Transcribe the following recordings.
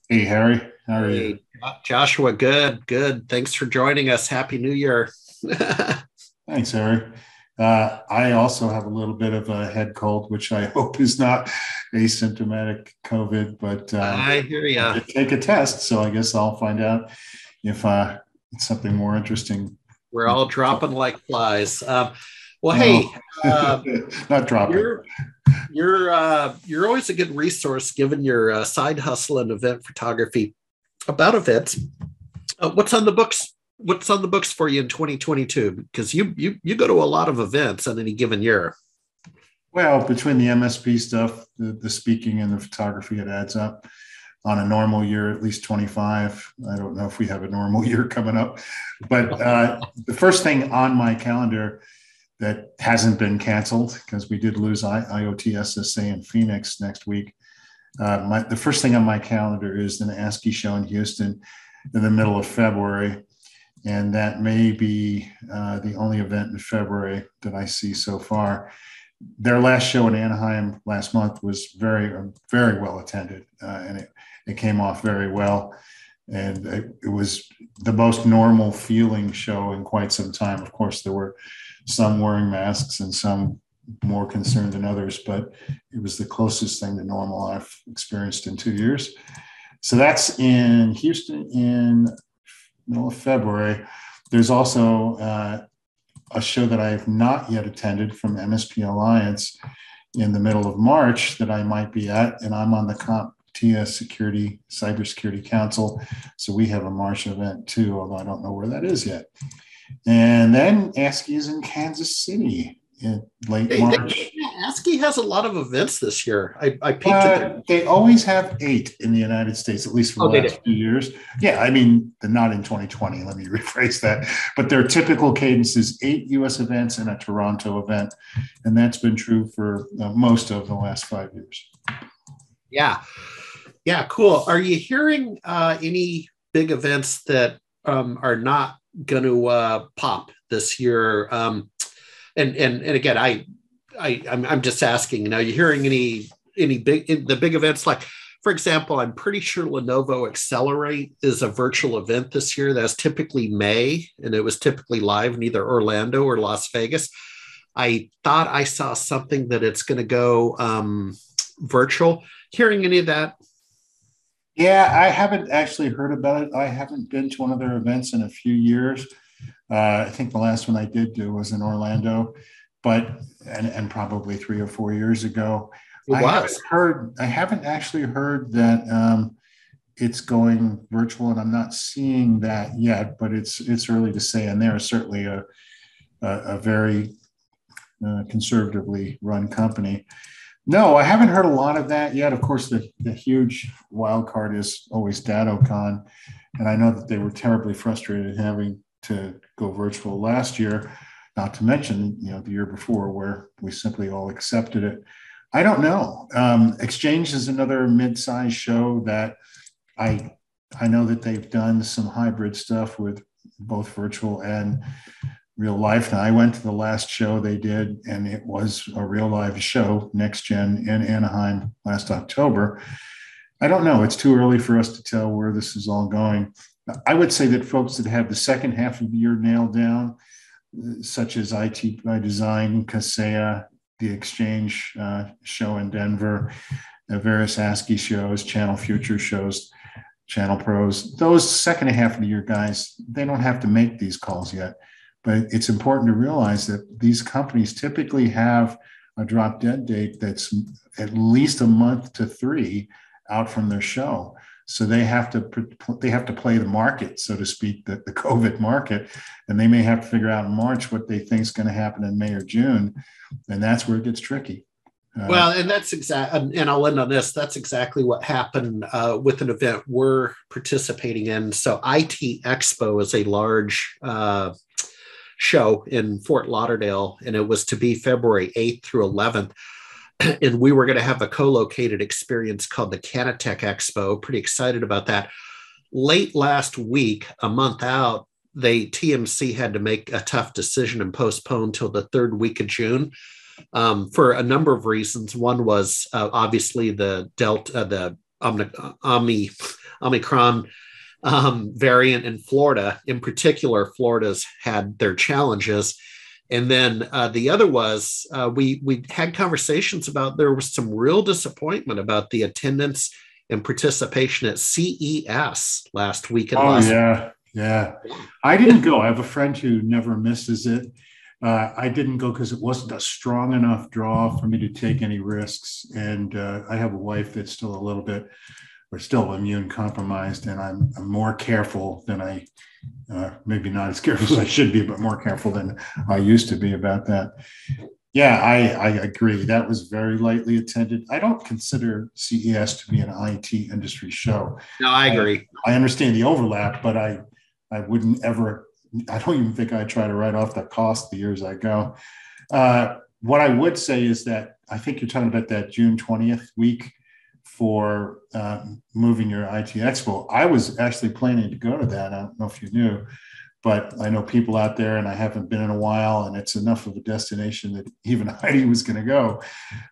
Hey, Harry, how are you? Hey, Joshua, good. Thanks for joining us. Happy New Year. Thanks, Harry. I also have a little bit of a head cold, which I hope is not asymptomatic COVID, but I hear I ya. did take a test, so I guess I'll find out if it's something more interesting. We're all dropping like flies. Well, No, hey, uh, not dropping. you're you're always a good resource given your side hustle and event photography about events. What's on the books? What's on the books for you in 2022? Because you go to a lot of events in any given year. Well, between the MSP stuff, the speaking, and the photography, it adds up. On a normal year, at least 25. I don't know if we have a normal year coming up, but the first thing on my calendar that hasn't been canceled because we did lose IoT SSA in Phoenix next week. The first thing on my calendar is an ASCII show in Houston in the middle of February. And that may be the only event in February that I see so far. Their last show in Anaheim last month was very well attended, and it came off very well. And it was the most normal feeling show in quite some time. Of course, there were some wearing masks and some more concerned than others, but it was the closest thing to normal I've experienced in 2 years. So that's in Houston in middle of February. There's also a show that I have not yet attended from MSP Alliance in the middle of March that I might be at, and I'm on the CompTIA Cybersecurity Council. So we have a March event too, although I don't know where that is yet. And then ASCII is in Kansas City in late March. ASCII has a lot of events this year. I peeked at their. They always have 8 in the United States, at least for the Oh, they last did. few years. Yeah, I mean, not in 2020. Let me rephrase that. But their typical cadence is 8 U.S. events and a Toronto event, and that's been true for most of the last 5 years. Yeah, yeah, cool. Are you hearing any big events that are not going to pop this year? And again, I'm just asking. You know, you hearing any big the big events like, for example, I'm pretty sure Lenovo Accelerate is a virtual event this year. That's typically May, and it was typically live in either Orlando or Las Vegas. I thought I saw something that it's going to go virtual. Hearing any of that? Yeah, I haven't actually heard about it. I haven't been to one of their events in a few years. I think the last one I did do was in Orlando, but and probably 3 or 4 years ago. It was. I haven't actually heard that it's going virtual, and I'm not seeing that yet. But it's early to say, and they're certainly a very conservatively run company. No, I haven't heard a lot of that yet. Of course, the huge wild card is always DattoCon, and I know that they were terribly frustrated having to go virtual last year, not to mention the year before where we simply all accepted it. I don't know. Exchange is another mid-sized show that I I know that they've done some hybrid stuff with both virtual and real life. Now, I went to the last show they did, and it was a real live show, Next Gen in Anaheim last October. I don't know. It's too early for us to tell where this is all going. I would say that folks that have the second half of the year nailed down, such as IT by Design, Kaseya, the Exchange show in Denver, various ASCII shows, Channel Future shows, Channel Pros, those second half of the year guys, they don't have to make these calls yet. But it's important to realize that these companies typically have a drop dead date that's at least a month to 3 out from their show. So they have to play the market, so to speak, the COVID market, and they may have to figure out in March what they think is going to happen in May or June, and that's where it gets tricky. Well, and that's and I'll end on this. That's exactly what happened with an event we're participating in. So, IT Expo is a large show in Fort Lauderdale, and it was to be February 8th through 11th. And we were going to have a co-located experience called the Canatech Expo. Pretty excited about that. Late last week, a month out, TMC had to make a tough decision and postpone till the third week of June for a number of reasons. One was obviously the Delta, the Omicron variant in Florida. In particular, Florida's had their challenges. And then the other was we had conversations about there was some real disappointment about the attendance and participation at CES last week in Las Vegas. Yeah. I didn't go. I have a friend who never misses it. I didn't go because it wasn't a strong enough draw for me to take any risks. And I have a wife that's still a little bit, or still immune compromised, and I'm more careful than maybe not as careful as I should be, but more careful than I used to be about that. Yeah, I agree. That was very lightly attended. I don't consider CES to be an IT industry show. No, I agree. I understand the overlap, but I wouldn't ever, I don't even think I try to write off the cost the years I go. What I would say is that I think you're talking about that June 20th week for moving your IT Expo. I was actually planning to go to that. I don't know if you knew, but I know people out there, and I haven't been in a while, and it's enough of a destination that even Heidi was going to go.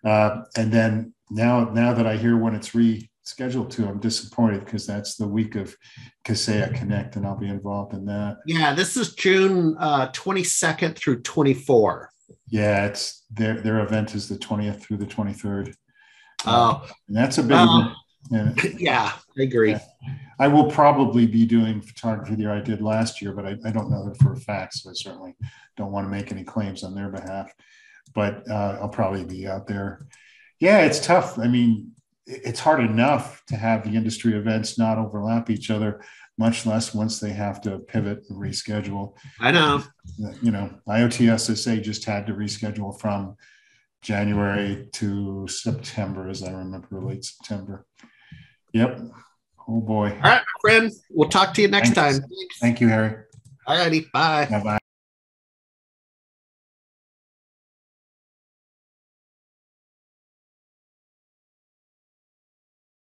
And then now that I hear when it's rescheduled to, I'm disappointed because that's the week of Kaseya Connect, and I'll be involved in that. Yeah, this is June 22nd through 24. Yeah, it's their event is the 20th through the 23rd. And that's a big event. Yeah, I agree. Yeah. I will probably be doing photography there. I did last year, but I don't know that for a fact, so I certainly don't want to make any claims on their behalf. But I'll probably be out there. Yeah, it's tough. I mean, it's hard enough to have the industry events not overlap each other, much less once they have to pivot and reschedule. I know. You know, IoT SSA just had to reschedule from January to September, as I remember, late September. Yep. Oh boy. All right, my friend. We'll talk to you next time. Thank you, Harry. All righty. Bye. Bye-bye.